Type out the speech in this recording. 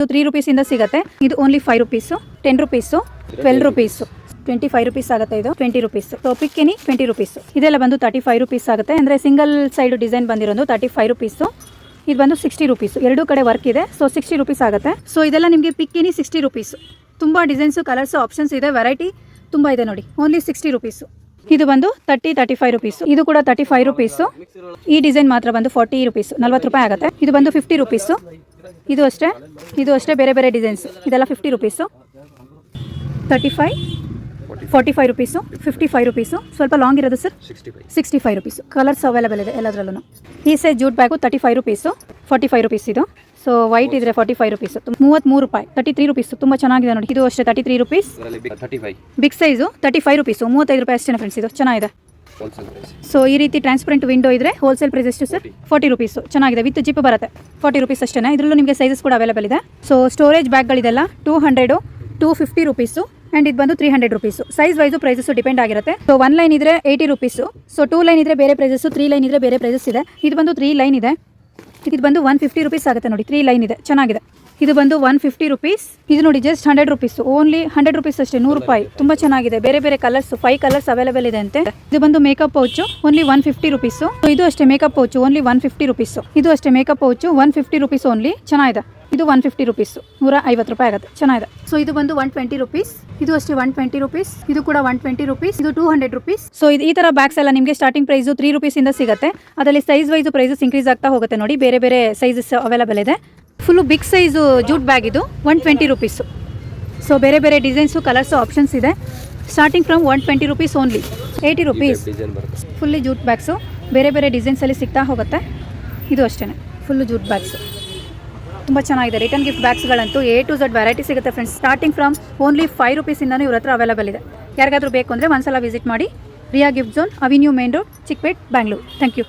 3 ರೂಪೀಸಿಂದ ಸಿಗುತ್ತೆ. ಇದು only 5 rupees, 10 rupees, 12 rupees, 25 rupees ಆಗುತ್ತೆ. ಇದು 20 ರೂಪೀಸ್. ಸೊ ಪಿಕ್ ಎನಿ 20 ರೂಪೀಸ್. ಇದೆಲ್ಲ ಬಂದು 35 ರೂಪೀಸ್ ಆಗುತ್ತೆ. ಅಂದರೆ ಸಿಂಗಲ್ ಸೈಡ್ ಡಿಸೈನ್ ಬಂದಿರೋದು 35 ರೂಪೀಸು. ಇದು ಬಂದು 60 ರೂಪೀಸು. ಎರಡೂ ಕಡೆ ವರ್ಕ್ ಇದೆ. ಸೊ 60 ರೂಪೀಸ್ ಆಗುತ್ತೆ. ಸೊ ಇದೆಲ್ಲ ನಿಮಗೆ ಪಿಕ್ ಎನಿ 60 ರೂಪೀಸು. ತುಂಬ ಡಿಸೈನ್ಸು, ಕಲರ್ಸು, ಆಪ್ಷನ್ಸ್ ಇದೆ, ವೆರೈಟಿ ತುಂಬ ಇದೆ ನೋಡಿ. Only 60 rupees. ಇದು ಬಂದು 35 ರೂಪೀಸು. ಇದು ಕೂಡ 35 ರೂಪೀಸು. ಈ ಡಿಸೈನ್ ಮಾತ್ರ ಬಂದು 40 ರೂಪೀಸು, 40 ರೂಪಾಯಿ ಆಗುತ್ತೆ. ಇದು ಬಂದು 50 ರೂಪೀಸು. ಇದು ಅಷ್ಟೇ ಬೇರೆ ಬೇರೆ ಡಿಸೈನ್ಸ್. ಇದೆಲ್ಲ 50 ರೂಪೀಸು, 35, 45 ರೂಪೀಸು, 55 ರೂಪೀಸು. ಸ್ವಲ್ಪ ಲಾಂಗ್ ಇರೋದು ಸರ್ 65 ರೂಪೀಸು. ಕಲರ್ಸ್ ಅವೈಲೇಬಲ್ ಇದೆ ಎಲ್ಲದರಲ್ಲೂ. ಈ size jute bag 35 rupees, 45 rupees ಇದು. ಸೊ ವೈಟ್ ಇದ್ರೆ 45 ರೂಪೀಸು, 33 ರೂಪಾಯಿ, 33 ರೂಪೀಸು. ತುಂಬ ಚೆನ್ನಾಗಿದೆ ನೋಡಿ. ಇದು ಅಷ್ಟೇ 33 ರೂಪೀಸ್. ಬಿಗ್ ಸೈಜು 35 ರೂಪೀಸು, 35 ರೂಪಾಯಿ ಅಷ್ಟೇ ಫ್ರೆಂಡ್ಸ್. ಇದು ಚೆನ್ನಾಗಿದೆ. ಸೊ ಈ ರೀತಿ ಟ್ರಾನ್ಸ್ಪರೆಂಟ್ ವಿಂಡೋ ಇದ್ರೆ ಹೋಲ್ಸೇಲ್ ಪ್ರೈಸ್ ಎಷ್ಟು ಸರ್? 40 ರೂಪೀಸು. ಚೆನ್ನಾಗಿದೆ. ವಿತ್ ಜಿಪ್ ಬರುತ್ತೆ. 40 ರೂಪೀಸ್ ಅಷ್ಟೇ. ಇದರಲ್ಲೂ ನಿಮಗೆ ಸೈಜಸ್ ಕೂಡ ಅವೈಲೇಬಲ್ ಇದೆ. ಸೊ ಸ್ಟೋರೇಜ್ ಬ್ಯಾಗ್ಗಳಿದೆಲ್ಲ 200, 250 ರೂಪೀಸು. ಆ್ಯಂಡ್ ಇದು ಬಂದು 300 rupees. Size wise prices depend ಆಗಿರುತ್ತೆ. ಸೊ 1 ಲೈನ್ ಇದ್ರೆ 80 ರೂಪೀಸು. ಸೊ 2 ಲೈನ್ ಇದ್ರೆ ಬೇರೆ ಪ್ರೈಸಸ್ಸು, 3 ಲೈನ್ ಇದ್ರೆ ಬೇರೆ ಪ್ರೈಸಸ್ ಇದೆ. ಇದು ಬಂದು 3 ಲೈನ್ ಇದೆ. ಇದು ಬಂದು 150 ರೂಪೀಸ್ ಆಗುತ್ತೆ ನೋಡಿ. 3 ಲೈನ್ ಇದೆ, ಚೆನ್ನಾಗಿದೆ. ಇದು ಬಂದು 150 ರೂಪೀಸ್. ಇದು ನೋಡಿ ಜಸ್ಟ್ 100 ರೂಪೀಸು. ಓನ್ಲಿ 100 ರೂಪೀಸ್ ಅಷ್ಟೇ, 100 ರೂಪಾಯಿ. ತುಂಬ ಚೆನ್ನಾಗಿದೆ. ಬೇರೆ ಬೇರೆ ಕಲರ್ಸ್, 5 ಕಲರ್ಸ್ ಅವೈಲೇಬಲ್ ಇದೆ ಅಂತೆ. ಇದು ಬಂದು ಮೇಕಪ್ ಪೌಚು, ಓನ್ಲಿ 150 ರೂಪೀಸು. ಇದು ಅಷ್ಟೇ ಮೇಕಪ್ ಪೌಚು, ಓನ್ಲಿ 150 ರೂಪೀಸು. ಇದು ಅಷ್ಟೇ ಮೇಕಪ್ ಪೌಚು, 150 ರೂಪೀಸ್ ಓನ್ಲಿ. ಚೆನ್ನಾಗಿದೆ. ಇದು 150 ರೂಪೀಸು, 150 ರೂಪಾಯಿ ಆಗುತ್ತೆ. ಚೆನ್ನಾಗಿದೆ. ಸೊ ಇದು ಬಂದು 120 ರೂಪೀಸ್. ಇದು ಅಷ್ಟೇ 120 ರೂಪೀಸ್. ಇದು ಕೂಡ 120 ರೂಪೀಸ್. ಇದು 200 ರೂಪೀಸ್. ಸೊ ಈ ಥರ ಬ್ಯಾಗ್ಸ್ ಎಲ್ಲ ನಿಮಗೆ ಸ್ಟಾರ್ಟಿಂಗ್ ಪ್ರೈಸು 3 ರೂಪೀಸಿಂದ ಸಿಗುತ್ತೆ. ಅದರಲ್ಲಿ ಸೈಜ್ ವೈಸು ಪ್ರೈಸಸ್ ಇನ್ಕ್ರೀಸ್ ಆಗ್ತಾ ಹೋಗುತ್ತೆ ನೋಡಿ. ಬೇರೆ ಬೇರೆ ಸೈಜಸ್ ಅವೈಲೇಬಲ್ ಇದೆ. Full big size jute bag ಇದು 120 ರೂಪೀಸು. ಸೊ ಬೇರೆ ಬೇರೆ ಡಿಸೈನ್ಸು, ಕಲರ್ಸು, ಆಪ್ಷನ್ಸ್ ಇದೆ. Starting from 120 rupees only. 80 rupees. Fully jute bags ಬೇರೆ ಬೇರೆ ಡಿಸೈನ್ಸಲ್ಲಿ ಸಿಗ್ತಾ ಹೋಗುತ್ತೆ. ಇದು ಅಷ್ಟೇ ಫುಲ್ಲು ಜೂಟ್ ಬ್ಯಾಗ್ಸು. ತುಂಬ ಚೆನ್ನಾಗಿದೆ. ರಿಟರ್ನ್ ಗಿಫ್ಟ್ ಬ್ಯಾಗ್ಸ್ಗಳಂತೂ A to Z ವೆರೈಟಿ ಸಿಗುತ್ತೆ ಫ್ರೆಂಡ್ಸ್. ಸ್ಟಾರ್ಟಿಂಗ್ ಫ್ರಮ್ ಓನ್ಲಿ 5 ರೂಪೀಸಿಂದನೂ ಇವ್ರ ಹತ್ರ ಅವೈಲೇಬಲ್ ಇದೆ. ಯಾರಿಗಾದ್ರೂ ಬೇಕು ಅಂದರೆ ಒಂದ್ಸಲ ವಿಸಿಟ್ ಮಾಡಿ. Riya gift zone, avenue main road, Chickpet, Bangalore. Thank you.